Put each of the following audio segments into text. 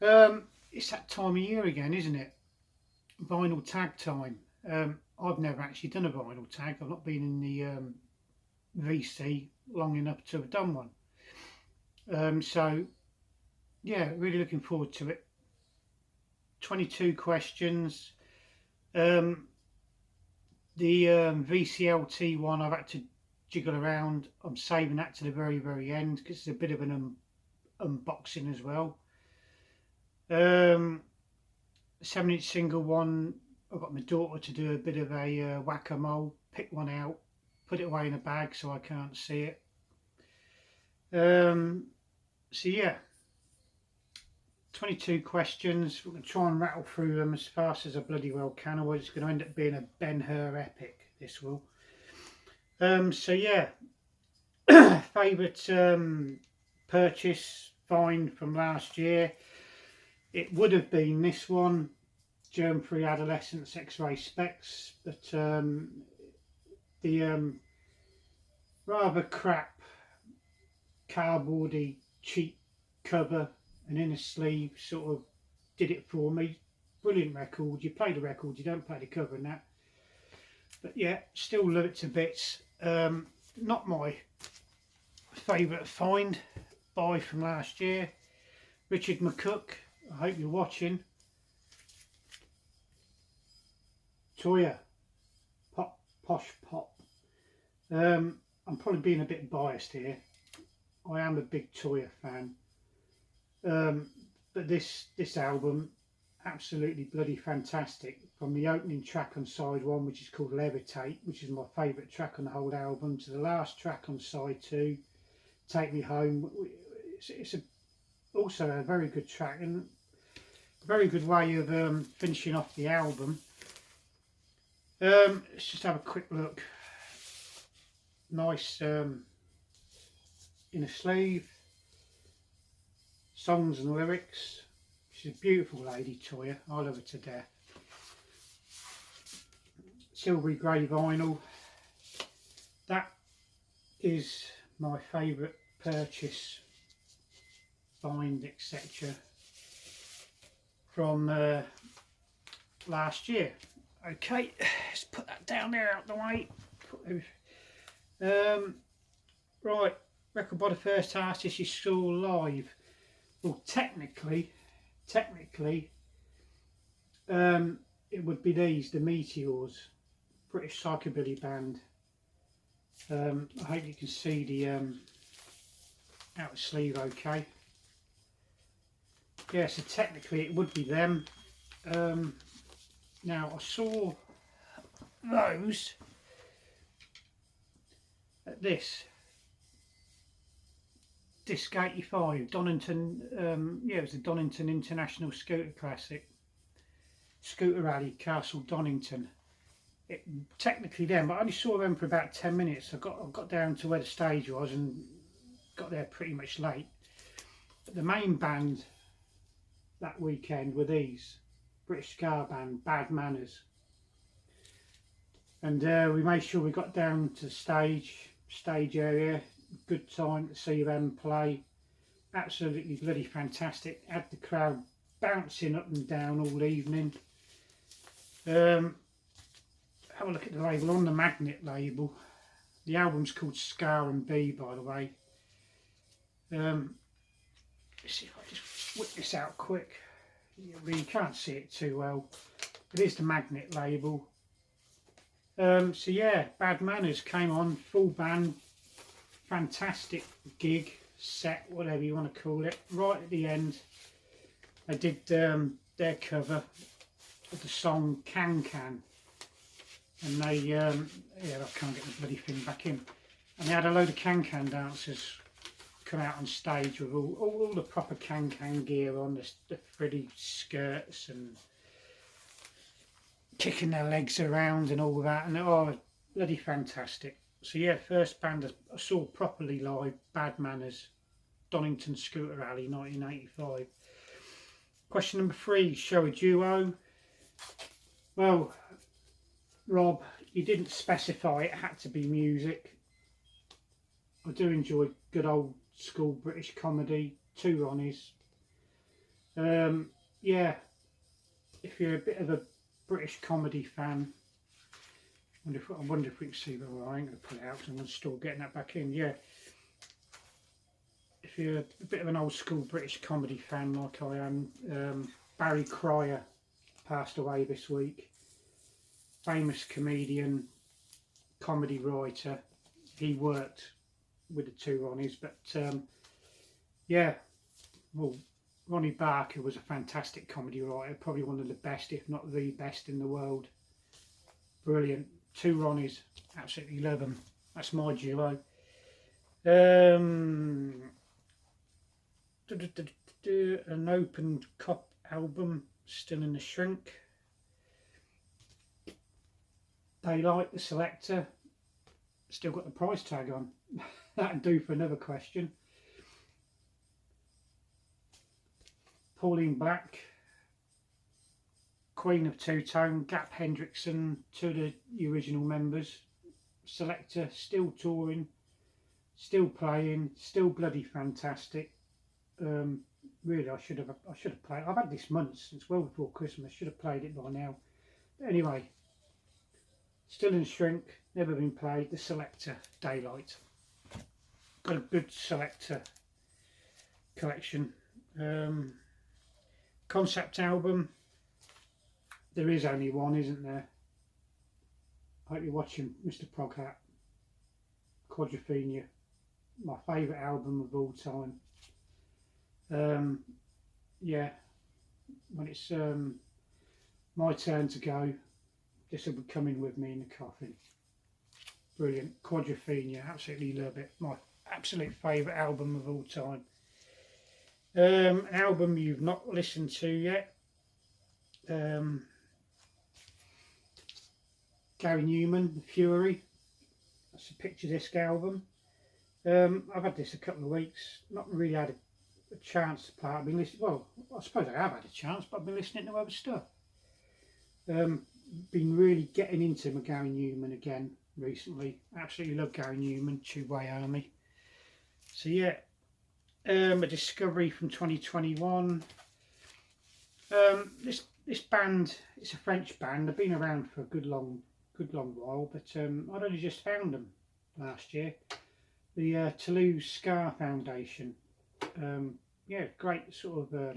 It's that time of year again, isn't it? Vinyl tag time. I've never actually done a vinyl tag. I've not been in the VC long enough to have done one. So yeah, really looking forward to it. 22 questions. Um, the VCLT one I've had to jiggle around. I'm saving that to the very end because it's a bit of an unboxing as well. 7-inch single one, I've got my daughter to do a bit of a whack-a-mole, pick one out, put it away in a bag so I can't see it. So yeah, 22 questions. We're going to try and rattle through them as fast as I bloody well can, otherwise it's going to end up being a Ben-Hur epic, this will. So yeah, favourite purchase, find from last year. It would have been this one, germ-free adolescence X-ray specs, but the rather crap cardboardy cheap cover and inner sleeve sort of did it for me. Brilliant record. You play the record, you don't play the cover and that. But yeah, still love it to bits. Not my favourite find, buy from last year. Richard McCook, I hope you're watching. Toya, pop, posh pop. I'm probably being a bit biased here. I am a big Toya fan. But this album, absolutely bloody fantastic. From the opening track on side 1, which is called Levitate, which is my favourite track on the whole album, to the last track on side 2, Take Me Home. It's also a very good track and a very good way of finishing off the album. Let's just have a quick look. Nice inner sleeve, songs and lyrics. She's a beautiful lady, Toya. I love her to death. Silvery grey vinyl. That is my favourite purchase, find, etc. from last year. Okay, let's put that down there out the way. Right, record by the first artist you saw live. Well, technically, it would be these, the Meteors, British psychobilly band. I hope you can see the outer sleeve okay. Yeah, so technically it would be them. Now I saw those at this Disc 85, Donington, yeah, it was the Donington International Scooter Classic, Scooter Rally, Castle Donington. It technically them, but I only saw them for about 10 minutes. I got down to where the stage was and got there pretty much late. But the main band that weekend were these, British ska band, Bad Manners. And we made sure we got down to the stage area. Good time to see them play. Absolutely bloody fantastic. Had the crowd bouncing up and down all evening. Have a look at the label, on the Magnet label. The album's called Scar and B, by the way. Let's see if I just whip this out quick. You can't see it too well. It is the Magnet label. So yeah, Bad Manners came on, full band, fantastic gig, set, whatever you want to call it. Right at the end, they did their cover of the song Can Can. And they, yeah, I can't get the bloody thing back in. And they had a load of Can-Can dancers come out on stage with all the proper Can-Can gear on, the frilly skirts and kicking their legs around and all that. And oh, bloody fantastic. So yeah, first band I saw properly live, Bad Manners, Donington Scooter Rally, 1985. Question number 3, show a duo. Well, Rob, you didn't specify it had to be music. I do enjoy good old school British comedy, two Ronnies. Yeah, if you're a bit of a British comedy fan, I wonder if we can see that. Well, I ain't going to pull it out because I'm still getting that back in. Yeah, if you're a bit of an old school British comedy fan like I am, Barry Cryer passed away this week. Famous comedian, comedy writer. He worked with the two Ronnies, but yeah, well, Ronnie Barker was a fantastic comedy writer, probably one of the best, if not the best in the world. Brilliant. Two Ronnies, absolutely love them. That's my duo. An opened cop album, still in the shrink. Daylight, the Selector, still got the price tag on. That'd do for another question. Pauline Black, Queen of Two Tone, Gap Hendrickson, two of the original members. Selector, still touring, still playing, still bloody fantastic. Really, I should have played. I've had this months, since well before Christmas. Should have played it by now. But anyway, still in shrink, never been played. The Selector, Daylight. Got a good Selector collection. Concept album. There is only one, isn't there? I hope you're watching, Mr. Proghat. Quadrophenia, my favourite album of all time. Yeah, when it's my turn to go, this will be coming with me in the coffin. Brilliant. Quadrophenia, absolutely love it. My absolute favourite album of all time. An album you've not listened to yet. Gary Newman, The Fury. That's a picture disc album. I've had this a couple of weeks. Not really had a chance to play. I've been listening. Well, I suppose I have had a chance, but I've been listening to other stuff. Been really getting into my Gary Newman again recently. Absolutely love Gary Newman, Tubeway Army. So yeah, a discovery from 2021. This band, it's a French band. They've been around for a good long while, but I'd only just found them last year. The Toulouse Ska Foundation. Yeah, great sort of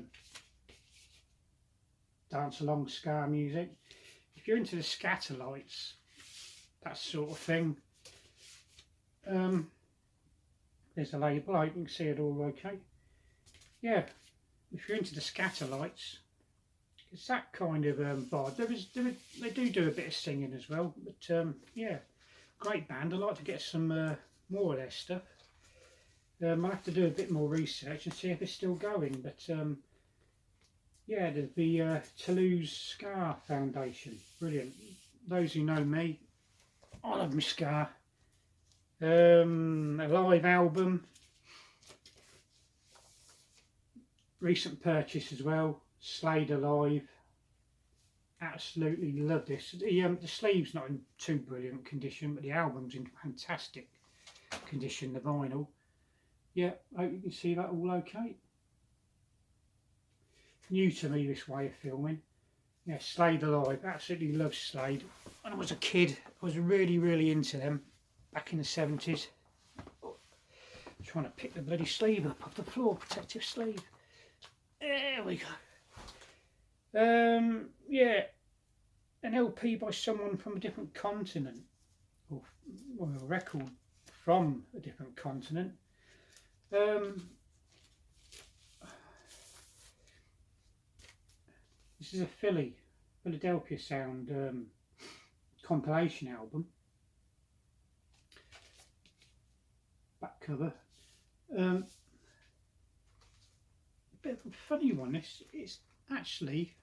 dance along ska music. If you're into the Scatterlights, that sort of thing, there's a label. I can see it all okay. Yeah, if you're into the Scatterlights, it's that kind of vibe. They do a bit of singing as well, but yeah, great band. I'd like to get some more of their stuff. I'll have to do a bit more research and see if it's still going, but yeah, there's the Toulouse Ska Foundation. Brilliant. Those who know me, I love my ska. A live album. Recent purchase as well. Slade Alive. Absolutely love this. The sleeve's not in too brilliant condition, but the album's in fantastic condition, the vinyl. Yeah, I hope you can see that all okay. New to me, this way of filming. Yeah, Slade Alive. Absolutely love Slade. When I was a kid, I was really into them back in the 70s. Trying to pick the bloody sleeve up off the floor, protective sleeve. There we go. Yeah, an LP by someone from a different continent, or a record from a different continent. This is a Philadelphia sound compilation album. Back cover. A bit of a funny one. It's actually,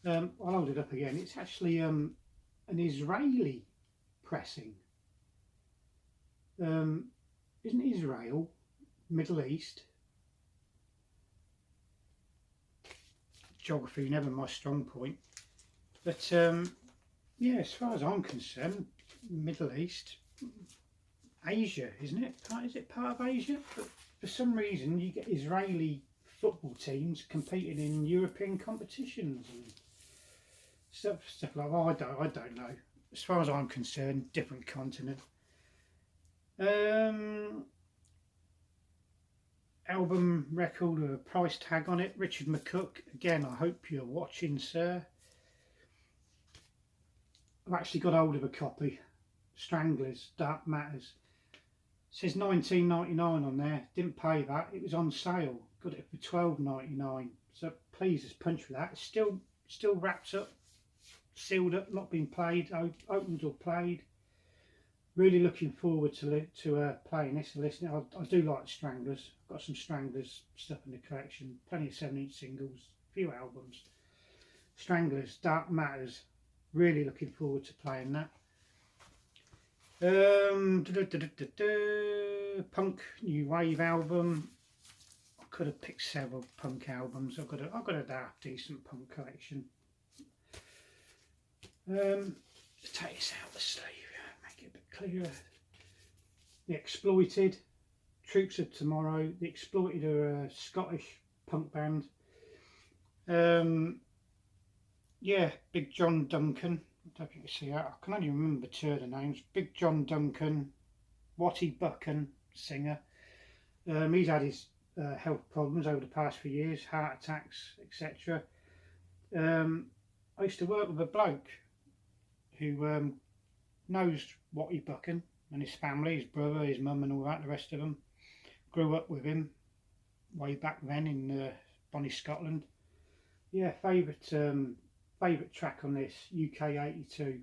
I'll hold it up again. It's actually an Israeli pressing. Isn't Israel Middle East? Geography never my strong point, but yeah, as far as I'm concerned, Middle East, Asia, isn't it? Is it part of Asia? But for some reason you get Israeli football teams competing in European competitions and stuff like that. I don't know. As far as I'm concerned, different continent. Album record with a price tag on it, Richard McCook. Again, I hope you're watching, sir. I've actually got hold of a copy. Stranglers, Dark Matters. It says $19.99 on there. Didn't pay that. It was on sale. Got it for $12.99. So please, just punch for that. It's still wrapped up, sealed up, not been played, opened or played. Really looking forward to playing this and listening. I do like Stranglers. I've got some Stranglers stuff in the collection. Plenty of 7-inch singles, a few albums. Stranglers, Dark Matters. Really looking forward to playing that. Punk New Wave album. I could have picked several punk albums. I've got a half decent punk collection. Take this out the sleeve, make it a bit clearer. The Exploited, Troops of Tomorrow. The Exploited are a Scottish punk band. Yeah, Big John Duncan. I don't know if you can see that. I can only remember two of the names. Big John Duncan, Watty Buchan, singer. He's had his health problems over the past few years, heart attacks, etc. I used to work with a bloke who knows Watty Buchan and his family, his brother, his mum and all that, the rest of them. Grew up with him way back then in Bonnie, Scotland. Yeah, favourite track on this, UK 82,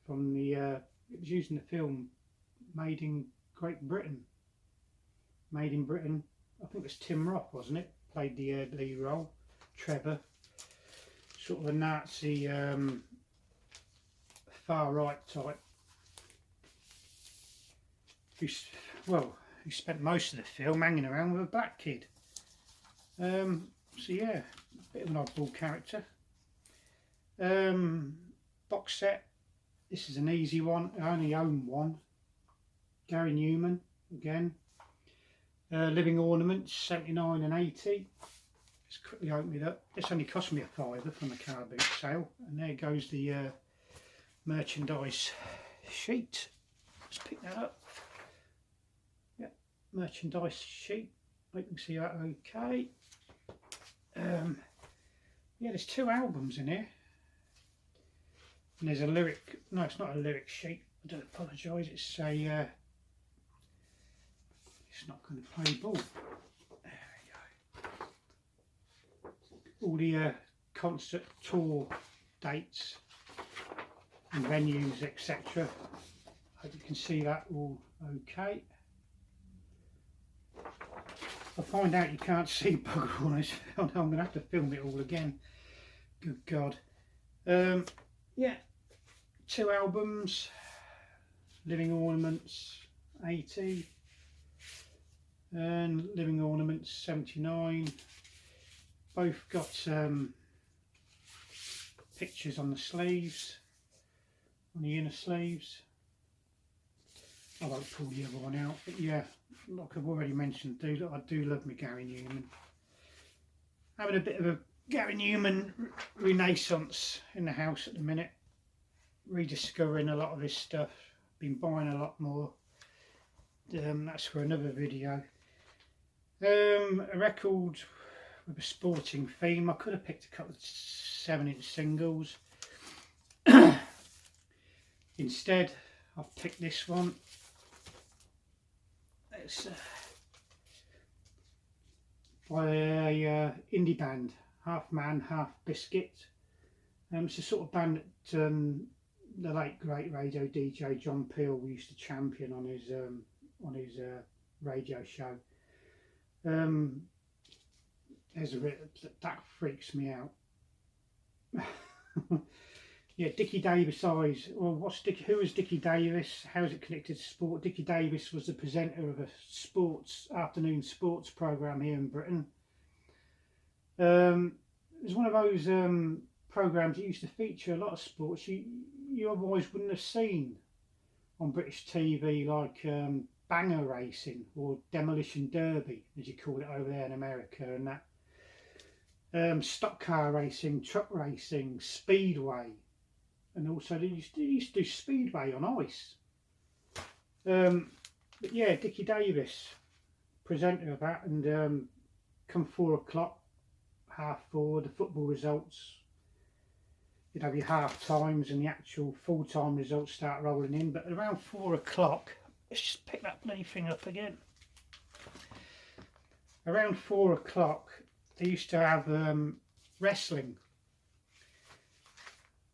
from the, it was used in the film Made in Great Britain. Made in Britain, I think it was Tim Roth, wasn't it? Played the lead role, Trevor. Sort of a Nazi, far right type. Who spent most of the film hanging around with a black kid. So yeah, a bit of an oddball character. Box set. This is an easy one. I only own one. Gary Newman again. Living Ornaments, 79 and 80. Let's quickly open it up. This only cost me a £5 from the car boot sale. And there goes the merchandise sheet. Let's pick that up. Yeah, merchandise sheet. Hope you can see that okay. Yeah, there's two albums in here. And there's a lyric, no, it's not a lyric sheet. I do apologise. It's a, it's not going to play ball. There we go. All the concert tour dates and venues, etc. Hope you can see that all okay. If I find out you can't see bugger all this film, I'm going to have to film it all again. Good God. Yeah, two albums. Living Ornaments 80 and Living Ornaments 79. Both got pictures on the sleeves, on the inner sleeves. I won't pull the other one out, but yeah, like I've already mentioned, I do love me Gary Newman. Having a bit of a Gary Newman renaissance in the house at the minute. Rediscovering a lot of his stuff. Been buying a lot more. That's for another video. A record with a sporting theme. I could have picked a couple of 7-inch singles. Instead, I've picked this one. It's by a indie band, half man, half biscuit. It's a sort of band that the late great radio DJ John Peel used to champion on his radio show. There's a bit that freaks me out. Yeah, Dickie Davis eyes. Well, who is Dickie Davis? How is it connected to sport? Dickie Davis was the presenter of a afternoon sports programme here in Britain. It was one of those programmes that used to feature a lot of sports you otherwise wouldn't have seen on British TV, like banger racing or demolition derby, as you call it over there in America, and that. stock car racing, truck racing, speedway, and also they used to do speedway on ice. But yeah, Dickie Davis, presenter of that, and come 4 o'clock, half 4, the football results. You'd have your half times and the actual full time results start rolling in. But around 4 o'clock, let's just pick that bloody thing up again. Around 4 o'clock, they used to have wrestling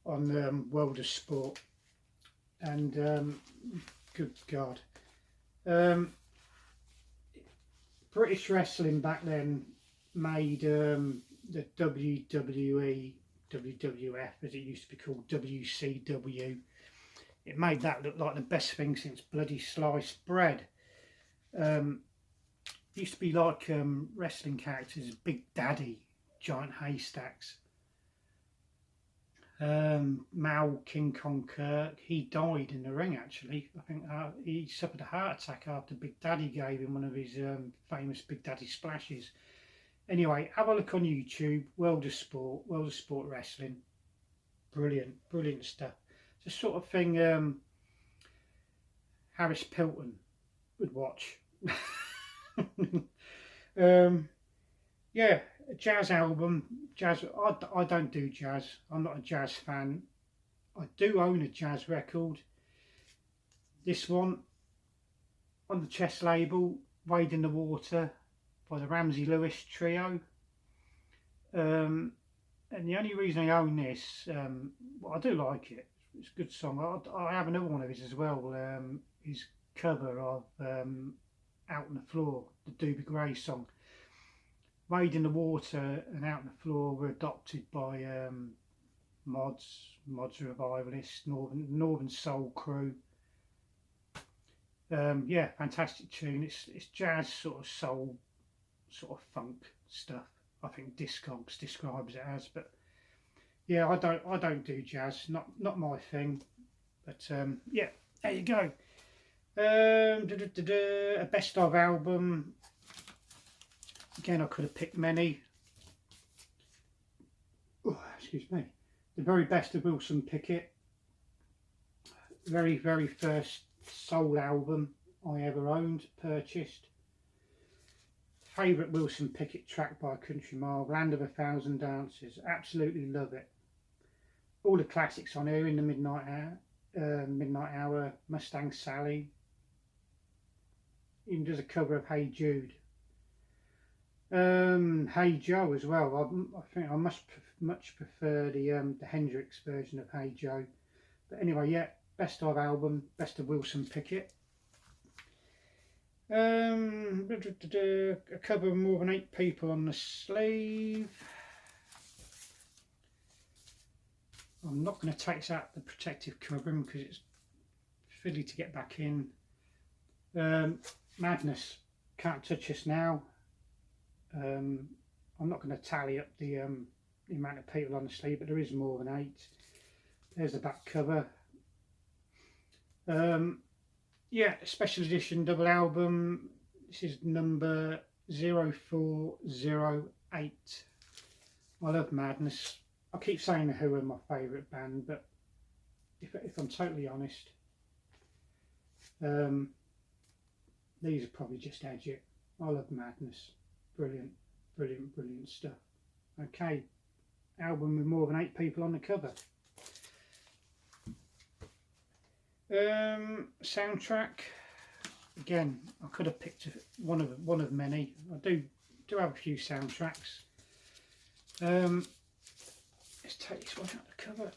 on World of Sport, and good God, British wrestling back then made the WWE, WWF, as it used to be called, WCW. It made that look like the best thing since bloody sliced bread. Used to be like wrestling characters, Big Daddy, Giant Haystacks, Mal King Kong Kirk. He died in the ring, actually. I think he suffered a heart attack after Big Daddy gave him one of his famous Big Daddy splashes. Anyway, have a look on YouTube, World of Sport Wrestling. Brilliant, brilliant stuff. It's the sort of thing Harris Pilton would watch. Yeah, a jazz album. Jazz. I don't do jazz. I'm not a jazz fan. I do own a jazz record. This one on the chest label, Wade in the Water, by the Ramsey Lewis Trio. And the only reason I own this, well, I do like it. It's a good song. I have another one of his as well. His cover of Out on the Floor, the Doobie Gray song. Wade in the Water and Out on the Floor were adopted by mods revivalists, Northern Soul Crew. Yeah, fantastic tune. It's jazz, sort of soul, sort of funk stuff. I think Discogs describes it as, but yeah, I don't do jazz. Not my thing. But yeah, there you go. A best of album. Again, I could have picked many. Oh, excuse me. The very best of Wilson Pickett. Very, very first soul album I ever owned, purchased. Favourite Wilson Pickett track by a country mile, Land of a Thousand Dances. Absolutely love it. All the classics on here, In the Midnight Hour, Mustang Sally. Even does a cover of Hey Jude. Hey Joe as well. I think I much prefer the Hendrix version of Hey Joe. But anyway, yeah, best of album, best of Wilson Pickett. A cover of More Than 8 People on the sleeve. I'm not going to take out the protective covering because it's fiddly to get back in. Madness, Can't Touch Us Now. I'm not going to tally up the amount of people on the sleeve, but there is more than 8. There's the back cover. Yeah, special edition double album. This is number 0408. I love Madness. I keep saying The Who are my favourite band, but if I'm totally honest, these are probably just edge it. I love Madness. Brilliant, brilliant, brilliant stuff. Okay, album with more than 8 people on the cover. Soundtrack. Again, I could have picked one of many. I do have a few soundtracks. Let's take this one out of the cover.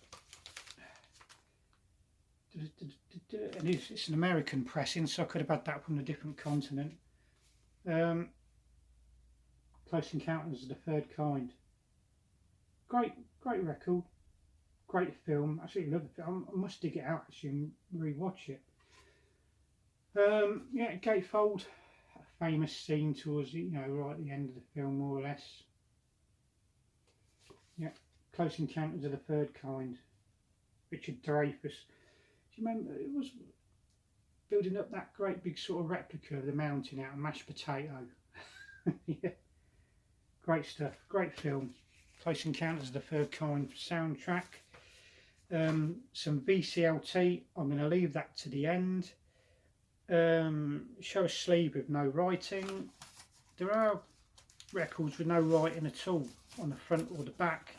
And it's an American pressing, so I could have had that from a different continent. Close Encounters of the Third Kind. Great record. Great film. Absolutely love it. I must dig it out actually and re-watch it. Yeah, Gatefold. A famous scene towards right at the end of the film, more or less. Yeah, Close Encounters of the Third Kind. Richard Dreyfuss. Do you remember? It was building up that great big sort of replica of the mountain out of mashed potato. Yeah, great stuff. Great film. Close Encounters of the Third Kind soundtrack. Some VCLT, I'm going to leave that to the end. Show a sleeve with no writing. There are records with no writing at all on the front or the back.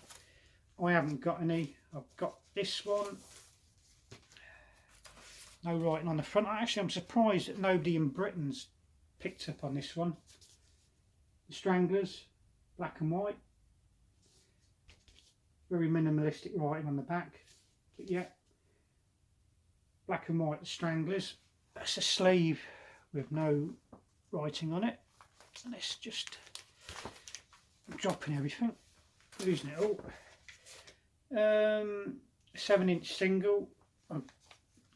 I haven't got any. I've got this one. No writing on the front. Actually, I'm surprised that nobody in Britain's picked up on this one. The Stranglers, black and white. Very minimalistic writing on the back. But yeah, black and white, the Stranglers. That's a sleeve with no writing on it. And it's just dropping everything, losing it all. 7-inch single. I've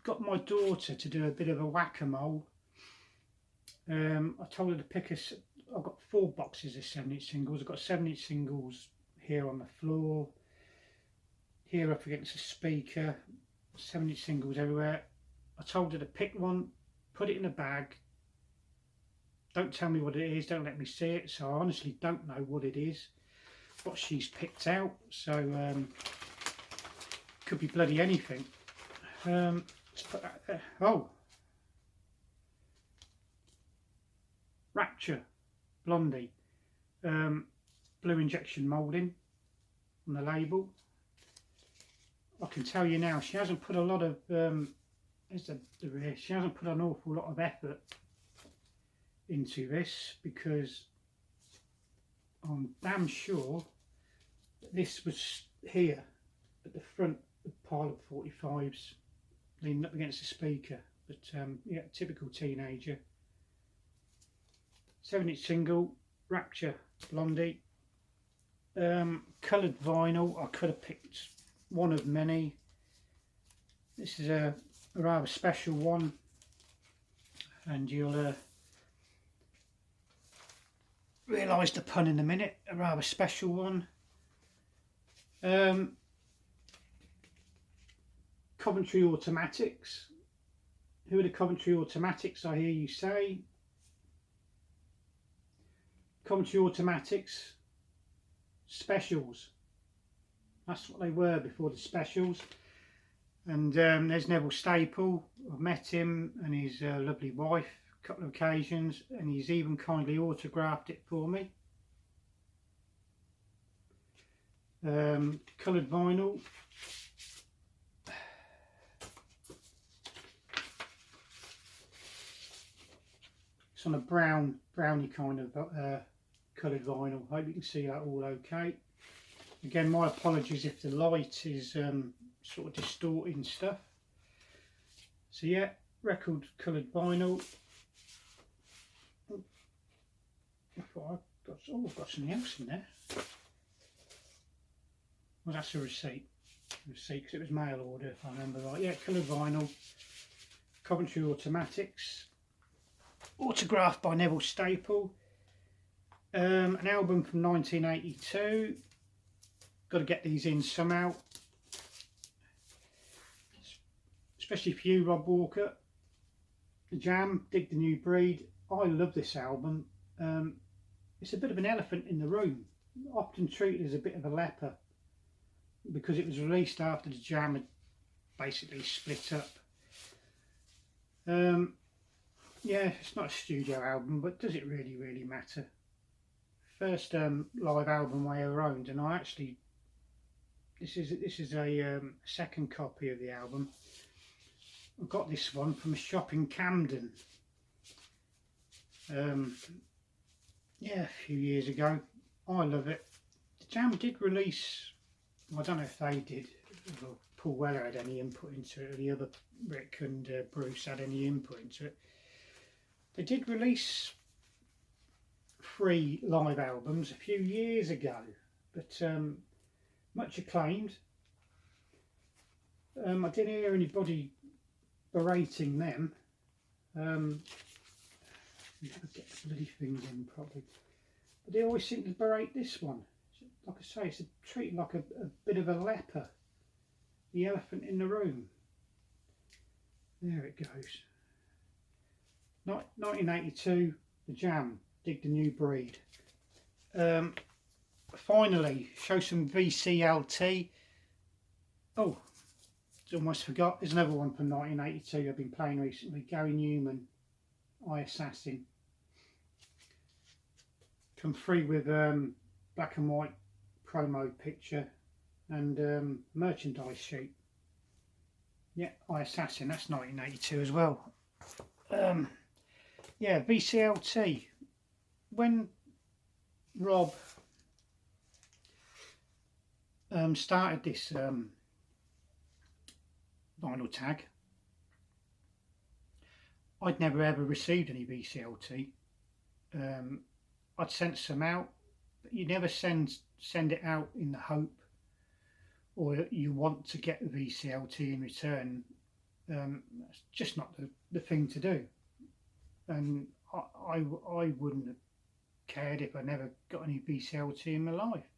got my daughter to do a bit of a whack-a-mole. I told her to pick a. I've got 4 boxes of 7-inch singles. I've got 7-inch singles here on the floor, here up against the speaker, 7-inch singles everywhere. I told her to pick one, put it in a bag. Don't tell me what it is, don't let me see it. So I honestly don't know what it is, what she's picked out. So could be bloody anything. Let's put that there. Oh, Rapture, Blondie, blue injection moulding on the label. I can tell you now, she hasn't put a lot of she hasn't put an awful lot of effort into this, because I'm damn sure that this was here at the front of the pile of 45s leaning up against the speaker. But yeah, typical teenager. 7-inch single, Rapture, Blondie. Coloured vinyl, I could have picked one of many. This is a rather special one, and you'll realise the pun in a minute. A rather special one. Coventry Automatics. Who are the Coventry Automatics, I hear you say? Coventry Automatics Specials. That's what they were before the Specials. And there's Neville Staple. I've met him and his lovely wife a couple of occasions, and he's even kindly autographed it for me. Coloured vinyl. It's on a browny kind of coloured vinyl. Hope you can see that all okay. Again, my apologies if the light is sort of distorting stuff. So yeah, record coloured vinyl. I thought I've got something else in there. Well, that's a receipt. Because it was mail order, if I remember right. Yeah, coloured vinyl. Coventry Automatics. Autographed by Neville Staple. An album from 1982. Got to get these in somehow. Especially for you, Rob Walker. The Jam, Dig the New Breed. I love this album. It's a bit of an elephant in the room. Often treated as a bit of a leper, because it was released after the Jam had basically split up. Yeah, it's not a studio album, but does it really matter? First live album I ever owned, and I actually, this is a second copy of the album. I got this one from a shop in Camden. Yeah, a few years ago. I love it. The Jam did release, I don't know if they did, or Paul Weller had any input into it, or the other Rick and Bruce had any input into it. They did release 3 live albums a few years ago, but much acclaimed. I didn't hear anybody berating them. Never get the bloody things in properly. But they always seem to berate this one. Like I say, it's treated like a bit of a leper. The elephant in the room. There it goes. 1982, The Jam, Dig the New Breed. finally show some VCLT. Oh, almost forgot, there's another one from 1982 I've been playing recently, Gary Newman, I Assassin. Come free with black and white promo picture and merchandise sheet. Yeah, I Assassin, that's 1982 as well. Yeah, VCLT. When Rob started this vinyl tag, I'd never ever received any VCLT. I'd sent some out, but you never send it out in the hope or you want to get the VCLT in return. That's just not the thing to do, and I wouldn't have cared if I never got any VCLT in my life.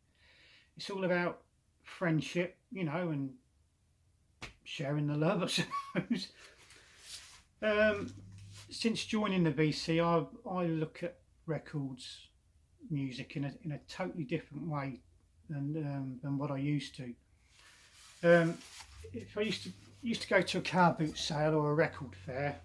It's all about friendship, you know, and sharing the love, I suppose. Since joining the VC, I look at records, music in a totally different way than what I used to. If I used to go to a car boot sale or a record fair,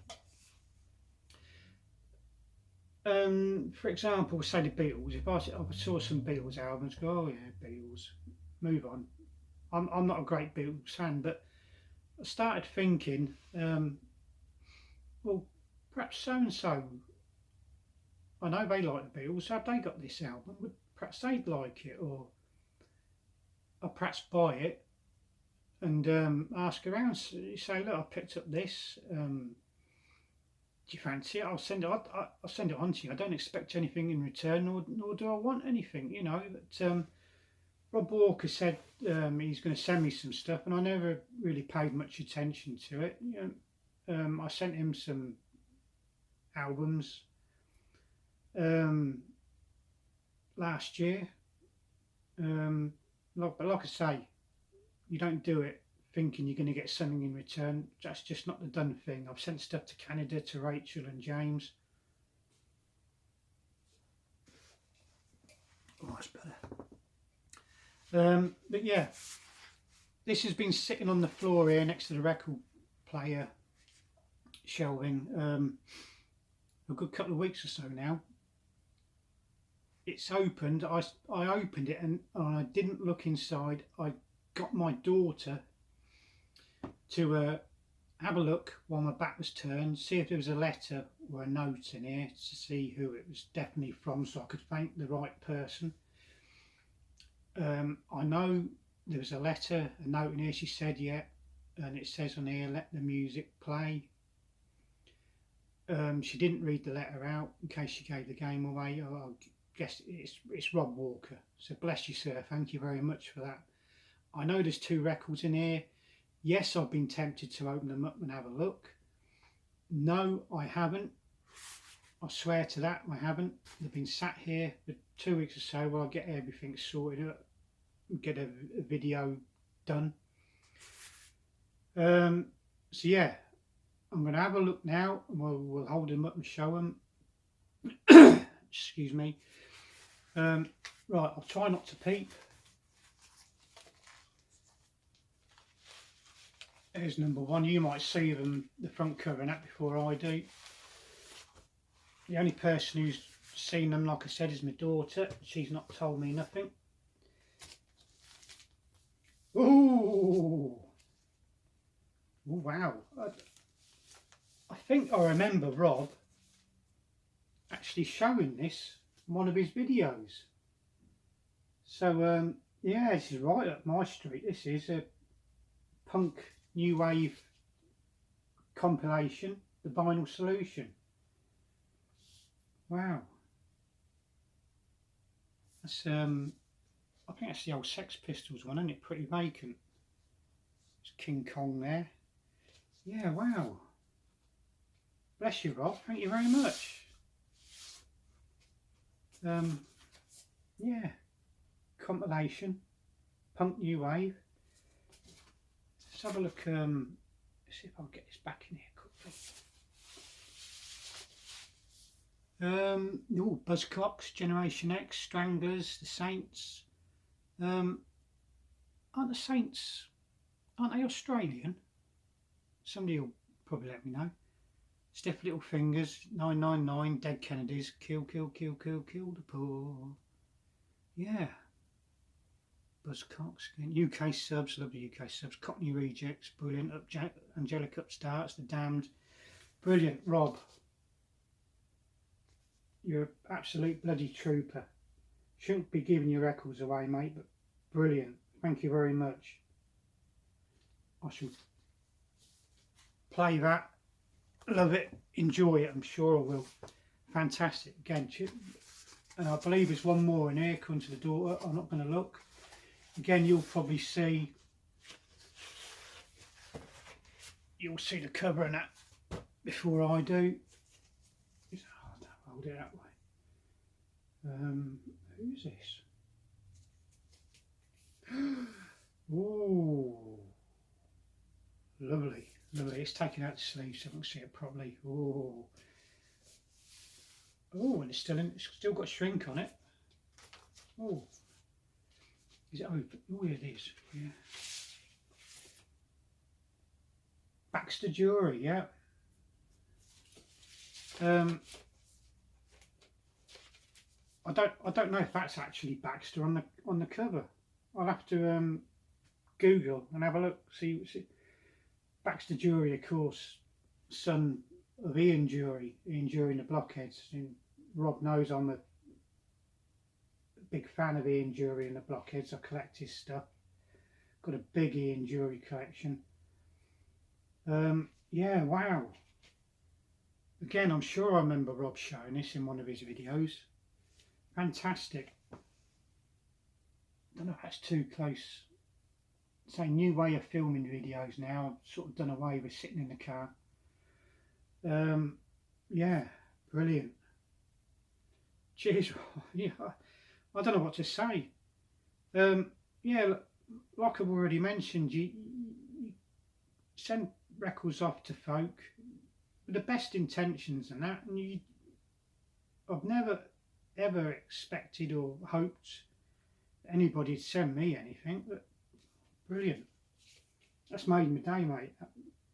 for example, say the Beatles. If I saw some Beatles albums, go, oh yeah, Beatles, move on. I'm not a great Beatles fan, but I started thinking, well, perhaps so and so, I know they like the Beatles, have they got this album? Perhaps they'd like it, or I'll perhaps buy it and ask around. Say, look, I picked up this. Do you fancy it? I'll send it on to you. I don't expect anything in return, nor do I want anything. You know. But Rob Walker said he's going to send me some stuff, and I never really paid much attention to it. You know, I sent him some albums last year. But like I say, you don't do it thinking you're going to get something in return. That's just not the done thing. I've sent stuff to Canada, to Rachel and James. Oh, that's better. But yeah, this has been sitting on the floor here next to the record player shelving a good couple of weeks or so now. It's opened. I opened it and I didn't look inside. I got my daughter to have a look while my back was turned, see if there was a letter or a note in here to see who it was definitely from, so I could thank the right person. I know there was a letter, a note in here. She said, yeah, and it says on here, let the music play. She didn't read the letter out in case she gave the game away. I guess it's Rob Walker. So bless you, sir. Thank you very much for that. I know there's 2 records in here. Yes, I've been tempted to open them up and have a look. No, I haven't. I swear to that, I haven't. They've been sat here for 2 weeks or so while I get everything sorted up and get a video done. So yeah, I'm going to have a look now and we'll hold them up and show them. Excuse me. Right, I'll try not to peep. There's number 1. You might see them, the front cover and that, before I do. The only person who's seen them, like I said, is my daughter. She's not told me nothing. Ooh! Ooh, wow. I think I remember Rob actually showing this in one of his videos. So, yeah, this is right up my street. This is a punk new wave compilation, the Vinyl Solution. Wow. That's I think that's the old Sex Pistols one, isn't it? Pretty Vacant. It's King Kong there. Yeah, wow. Bless you, Rob. Thank you very much. Yeah. Compilation. Punk new wave. Let's have a look, let's see if I'll get this back in here quickly. Buzzcocks, Generation X, Stranglers, The Saints, Aren't the Saints, aren't they Australian? Somebody will probably let me know. Stiff little fingers, 999, dead Kennedys, kill, kill, kill, kill, kill the poor. Yeah. Buzzcocks, UK subs, love the UK subs. Cockney Rejects, brilliant. Angelic Upstarts, The Damned, brilliant. Rob, you're an absolute bloody trooper. Shouldn't be giving your records away, mate, but brilliant. Thank you very much. I shall play that, love it, enjoy it, I'm sure I will. Fantastic. Again, and I believe there's one more in here coming to the door. I'm not going to look. Again, you'll probably see, you'll see the cover and that before I do. I'll hold it that way. Who's this? Oh, lovely, lovely. It's taken out the sleeve so I can see it properly. Oh, oh, and it's still got shrink on it. Oh. Is it open? Oh, it is. Yeah. Baxter Jewelry, yeah. I don't know if that's actually Baxter on the cover. I'll have to Google and have a look. See. Baxter Jewelry, of course, son of Ian Jury and the Blockheads. And Rob knows I'm a big fan of Ian Jury and the Blockheads. I collect his stuff. Got a big Ian Jury collection. Yeah, wow. Again, I'm sure I remember Rob showing this in one of his videos. Fantastic. Don't know if that's too close. It's a new way of filming videos now. I've sort of done away with sitting in the car. Yeah, brilliant. Cheers. Yeah, I don't know what to say. Yeah, like I've already mentioned, you send records off to folk with the best intentions and that, and I've never ever expected or hoped anybody to send me anything, but brilliant. That's made my day, mate.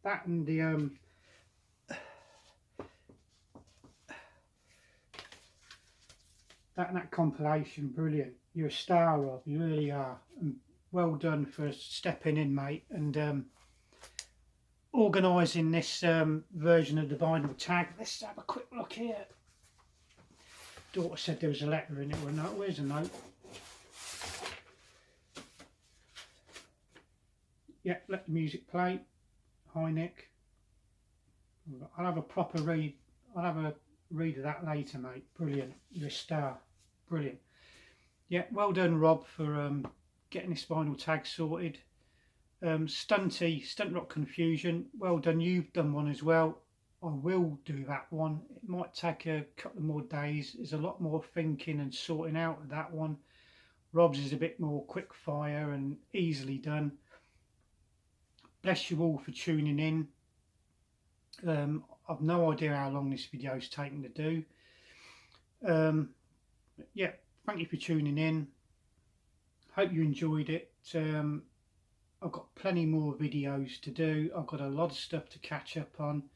That and the that compilation, brilliant. You're a star, Rob, you really are. And well done for stepping in, mate, and organising this version of the vinyl tag. Let's have a quick look here. Daughter said there was a letter in it or a note. Where's a note? Yeah, let the music play. Hi, Nick. I'll have a proper read. I'll have a read of that later, mate. Brilliant. You're a star. Brilliant. Yeah, well done, Rob, for getting this vinyl tag sorted. Stunt Rock Confusion, well done. You've done one as well. I will do that one. It might take a couple more days. There's a lot more thinking and sorting out of that one. Rob's is a bit more quick fire and easily done. Bless you all for tuning in. I've no idea how long this video is taking to do. Yeah, thank you for tuning in. Hope you enjoyed it. I've got plenty more videos to do. I've got a lot of stuff to catch up on.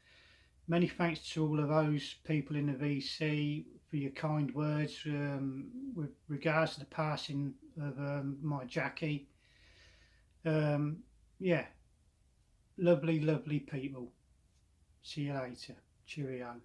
Many thanks to all of those people in the VC for your kind words with regards to the passing of my Jackie. Yeah, lovely, lovely people. See you later. Cheerio.